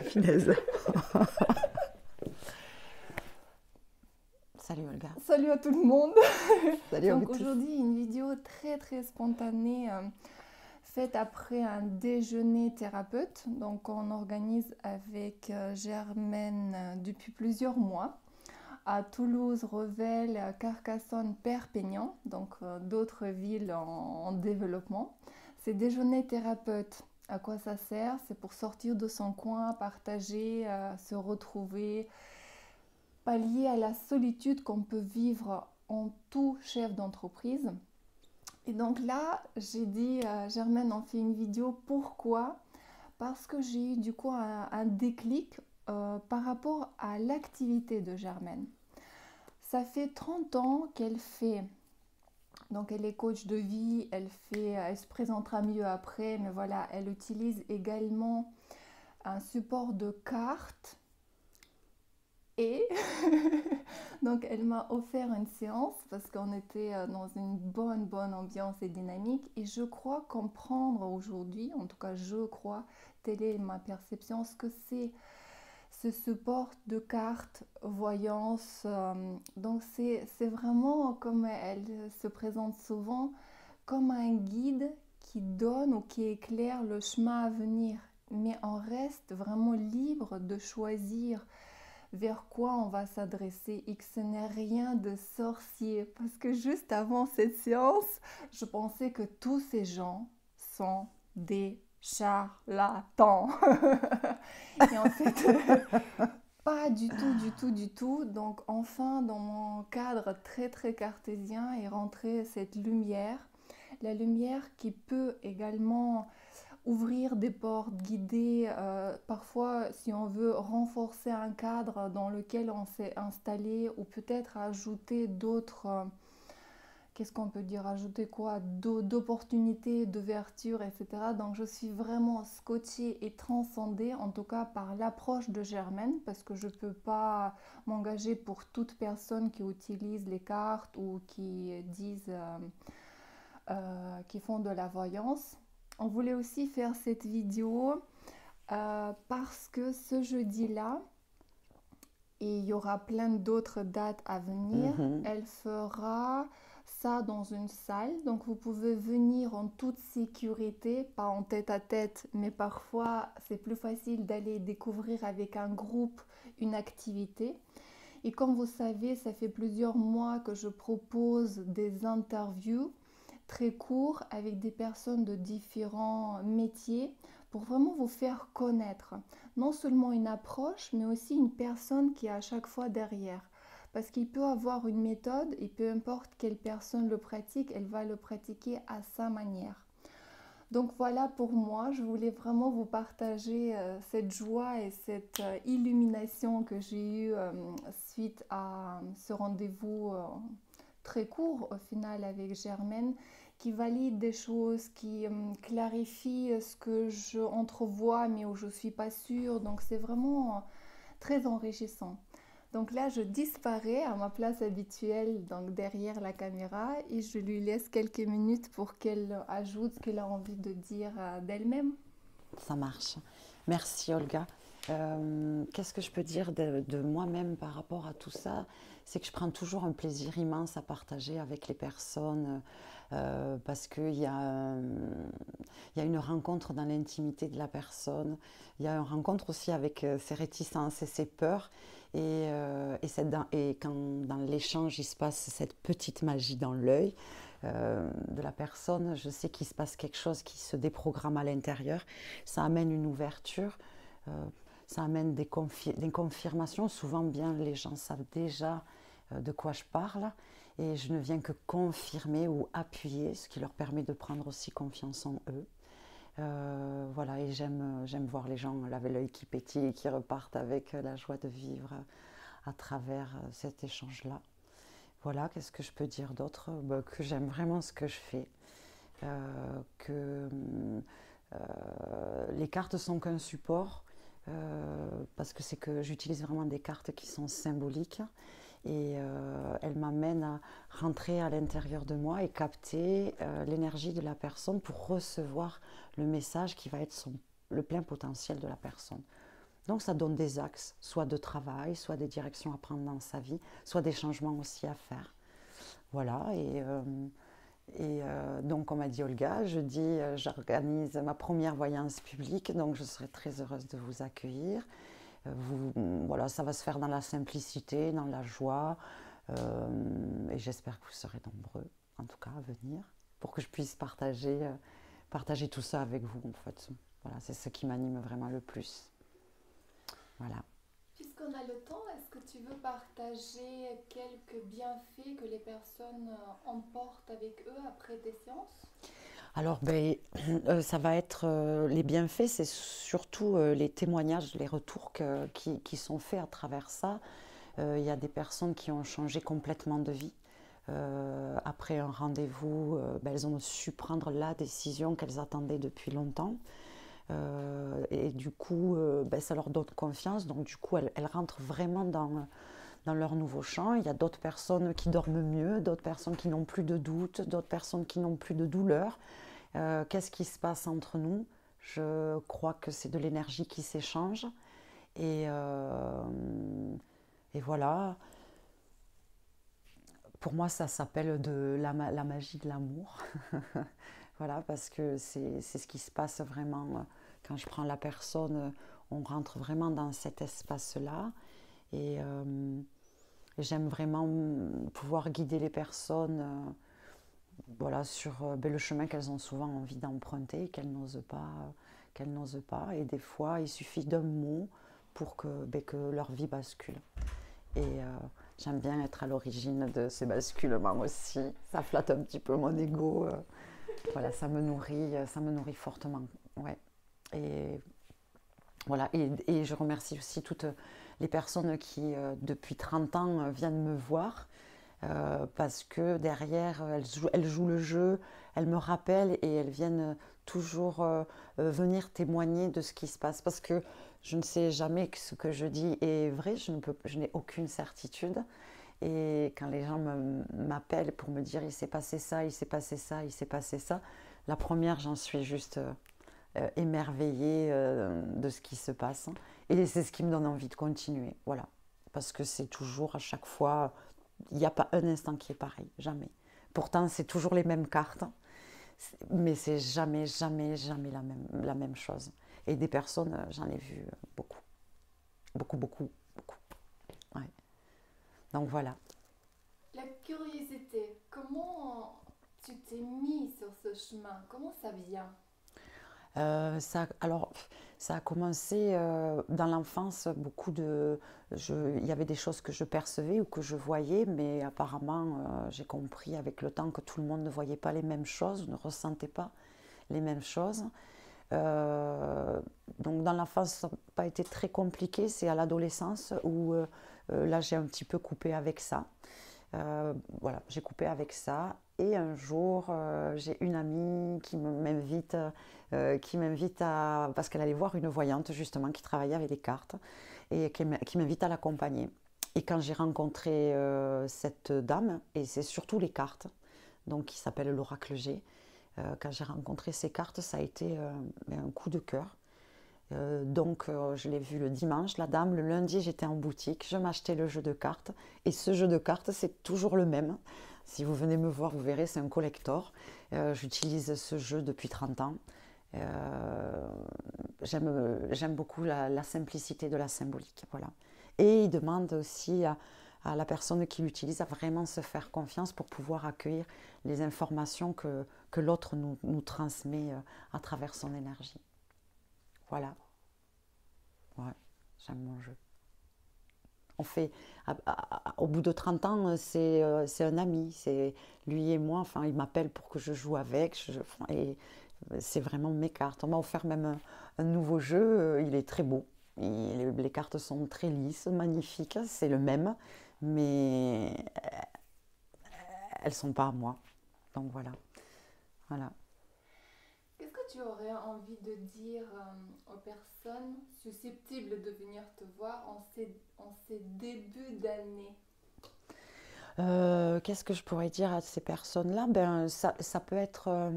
Finesse. Salut Olga. Salut à tout le monde. Salut à vous Donc tous. aujourd'hui, une vidéo très spontanée faite après un déjeuner thérapeute. Donc on organise avec Germaine depuis plusieurs mois à Toulouse, Revel, Carcassonne, Perpignan, donc d'autres villes en développement. C'est déjeuner thérapeute. À quoi ça sert? C'est pour sortir de son coin, partager, se retrouver, pallier à la solitude qu'on peut vivre en tout chef d'entreprise. Et donc là, j'ai dit, Germaine, on fait une vidéo. Pourquoi? Parce que j'ai eu du coup un déclic par rapport à l'activité de Germaine. Ça fait 30 ans qu'elle fait, donc elle est coach de vie, elle se présentera mieux après, mais voilà, elle utilise également un support de cartes et donc elle m'a offert une séance parce qu'on était dans une bonne ambiance et dynamique et je crois comprendre aujourd'hui, en tout cas je crois, telle est ma perception, ce que c'est ce support de cartes, voyance. Donc c'est vraiment, comme elle se présente souvent, comme un guide qui donne ou qui éclaire le chemin à venir. Mais on reste vraiment libre de choisir vers quoi on va s'adresser et que ce n'est rien de sorcier. Parce que juste avant cette séance, je pensais que tous ces gens sont des charlatans. Et en fait, pas du tout. Donc enfin, dans mon cadre très cartésien est rentrée cette lumière. La lumière qui peut également ouvrir des portes, guider, parfois si on veut renforcer un cadre dans lequel on s'est installé ou peut-être ajouter d'autres, qu'est-ce qu'on peut dire, ajouter quoi, d'opportunités, d'ouverture, etc. Donc je suis vraiment scotchée et transcendée, en tout cas par l'approche de Germaine, parce que je ne peux pas m'engager pour toute personne qui utilise les cartes ou qui disent, qui font de la voyance. On voulait aussi faire cette vidéo parce que ce jeudi-là, et il y aura plein d'autres dates à venir, elle fera ça dans une salle. Donc vous pouvez venir en toute sécurité, pas en tête à tête, mais parfois c'est plus facile d'aller découvrir avec un groupe une activité. Et comme vous savez, ça fait plusieurs mois que je propose des interviews très courts avec des personnes de différents métiers pour vraiment vous faire connaître non seulement une approche, mais aussi une personne qui est à chaque fois derrière. Parce qu'il peut avoir une méthode et peu importe quelle personne le pratique, elle va le pratiquer à sa manière. Donc voilà pour moi, je voulais vraiment vous partager cette joie et cette illumination que j'ai eue suite à ce rendez-vous très court au final avec Germaine, qui valide des choses, qui clarifie ce que je entrevois mais où je ne suis pas sûre. Donc c'est vraiment très enrichissant. Donc là, je disparais à ma place habituelle, donc derrière la caméra, et je lui laisse quelques minutes pour qu'elle ajoute ce qu'elle a envie de dire d'elle-même. Ça marche. Merci Olga. Qu'est-ce que je peux dire de moi-même par rapport à tout ça? C'est que je prends toujours un plaisir immense à partager avec les personnes parce qu'il y a une rencontre dans l'intimité de la personne. Il y a une rencontre aussi avec ses réticences et ses peurs. Et quand dans l'échange il se passe cette petite magie dans l'œil de la personne, je sais qu'il se passe quelque chose qui se déprogramme à l'intérieur. Ça amène une ouverture, ça amène des confirmations. Souvent bien les gens savent déjà de quoi je parle et je ne viens que confirmer ou appuyer, ce qui leur permet de prendre aussi confiance en eux. Voilà, et j'aime voir les gens avec l'œil qui pétille et qui repartent avec la joie de vivre à travers cet échange-là. Voilà, qu'est-ce que je peux dire d'autre? Que j'aime vraiment ce que je fais, que les cartes sont qu'un support, parce que c'est que j'utilise vraiment des cartes qui sont symboliques et elles m'amènent à rentrer à l'intérieur de moi et capter l'énergie de la personne pour recevoir le message qui va être son le plein potentiel de la personne. Donc ça donne des axes, soit de travail, soit des directions à prendre dans sa vie, soit des changements aussi à faire. Voilà, donc comme a dit Olga, jeudi j'organise ma première voyance publique, donc je serai très heureuse de vous accueillir. Voilà, ça va se faire dans la simplicité, dans la joie, et j'espère que vous serez nombreux, en tout cas, à venir, pour que je puisse partager tout ça avec vous, en fait. Voilà, c'est ce qui m'anime vraiment le plus. Voilà. Puisqu'on a le temps, est-ce que tu veux partager quelques bienfaits que les personnes emportent avec eux après des séances? Alors, ça va être les bienfaits, c'est surtout les témoignages, les retours qui sont faits à travers ça. Il y a des personnes qui ont changé complètement de vie. Après un rendez-vous, elles ont su prendre la décision qu'elles attendaient depuis longtemps. Et du coup, ça leur donne confiance. Donc, du coup, elles rentrent vraiment dans leur nouveau champ. Il y a d'autres personnes qui dorment mieux, d'autres personnes qui n'ont plus de doutes, d'autres personnes qui n'ont plus de douleur. Qu'est-ce qui se passe entre nous? Je crois que c'est de l'énergie qui s'échange. Et voilà. Pour moi, ça s'appelle de la magie de l'amour. Voilà, parce que c'est ce qui se passe vraiment quand je prends la personne. On rentre vraiment dans cet espace-là. Et j'aime vraiment pouvoir guider les personnes voilà, sur le chemin qu'elles ont souvent envie d'emprunter, qu'elles n'osent pas. Et des fois, il suffit d'un mot pour que leur vie bascule. Et j'aime bien être à l'origine de ces basculements aussi. Ça flatte un petit peu mon ego. Voilà, ça me nourrit fortement. Ouais. Et voilà, et je remercie aussi toutes les personnes qui, depuis 30 ans, viennent me voir. Parce que derrière, elles jouent le jeu, elles me rappellent et elles viennent toujours venir témoigner de ce qui se passe. Parce que je ne sais jamais que ce que je dis est vrai, je n'ai aucune certitude. Et quand les gens m'appellent pour me dire il s'est passé ça, il s'est passé ça, il s'est passé ça, la première, j'en suis juste émerveillée de ce qui se passe. Et c'est ce qui me donne envie de continuer. Voilà. Parce que c'est toujours à chaque fois, il n'y a pas un instant qui est pareil, jamais. Pourtant, c'est toujours les mêmes cartes, mais c'est jamais la même chose. Et des personnes, j'en ai vu beaucoup. Beaucoup. Ouais. Donc voilà. La curiosité, comment tu t'es mis sur ce chemin? Comment ça vient? Alors, ça a commencé dans l'enfance, il y avait des choses que je percevais ou que je voyais, mais apparemment, j'ai compris avec le temps que tout le monde ne voyait pas les mêmes choses, ne ressentait pas les mêmes choses. Donc, dans l'enfance, ça n'a pas été très compliqué, c'est à l'adolescence où là, j'ai un petit peu coupé avec ça. Voilà, j'ai coupé avec ça. Et un jour, j'ai une amie qui m'invite parce qu'elle allait voir une voyante justement qui travaillait avec les cartes et qui m'invite à l'accompagner. Et quand j'ai rencontré cette dame, et c'est surtout les cartes, donc qui s'appelle l'Oracle G, quand j'ai rencontré ces cartes, ça a été un coup de cœur. Donc je l'ai vu le dimanche, la dame, le lundi j'étais en boutique, je m'achetais le jeu de cartes et ce jeu de cartes c'est toujours le même. Si vous venez me voir vous verrez c'est un collector, j'utilise ce jeu depuis 30 ans. J'aime beaucoup la simplicité de la symbolique, voilà. Et il demande aussi à la personne qui l'utilise à vraiment se faire confiance pour pouvoir accueillir les informations que l'autre nous transmet à travers son énergie. Voilà. Ouais, j'aime mon jeu. On fait, au bout de 30 ans, c'est un ami. C'est lui et moi. Enfin, il m'appelle pour que je joue avec. Et c'est vraiment mes cartes. On m'a offert même un nouveau jeu. Il est très beau. Les cartes sont très lisses, magnifiques. C'est le même. Mais elles ne sont pas à moi. Donc voilà. Voilà. Qu'est-ce que tu aurais envie de dire aux personnes susceptibles de venir te voir en ces débuts d'année? Qu'est-ce que je pourrais dire à ces personnes-là? Ça peut être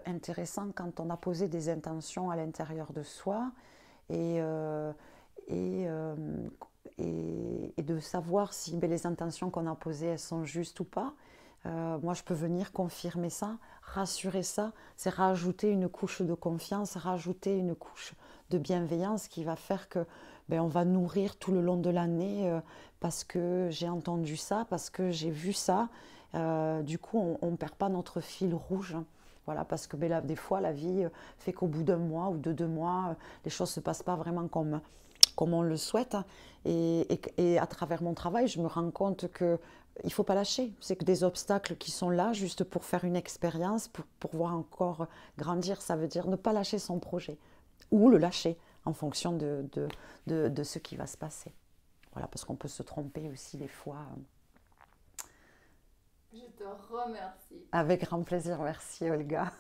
intéressant quand on a posé des intentions à l'intérieur de soi et, et, euh, et de savoir si les intentions qu'on a posées, elles sont justes ou pas. Moi, je peux venir confirmer ça, rassurer ça, c'est rajouter une couche de confiance, rajouter une couche de bienveillance qui va faire que on va nourrir tout le long de l'année parce que j'ai entendu ça, parce que j'ai vu ça. Du coup, on ne perd pas notre fil rouge. Voilà, parce que là, des fois, la vie fait qu'au bout d'un mois ou de 2 mois, les choses ne se passent pas vraiment comme on le souhaite. Et à travers mon travail, je me rends compte que il ne faut pas lâcher. C'est que des obstacles qui sont là juste pour faire une expérience, pour voir encore grandir. Ça veut dire ne pas lâcher son projet ou le lâcher en fonction de ce qui va se passer. Voilà, parce qu'on peut se tromper aussi des fois. Je te remercie. Avec grand plaisir, merci Olga.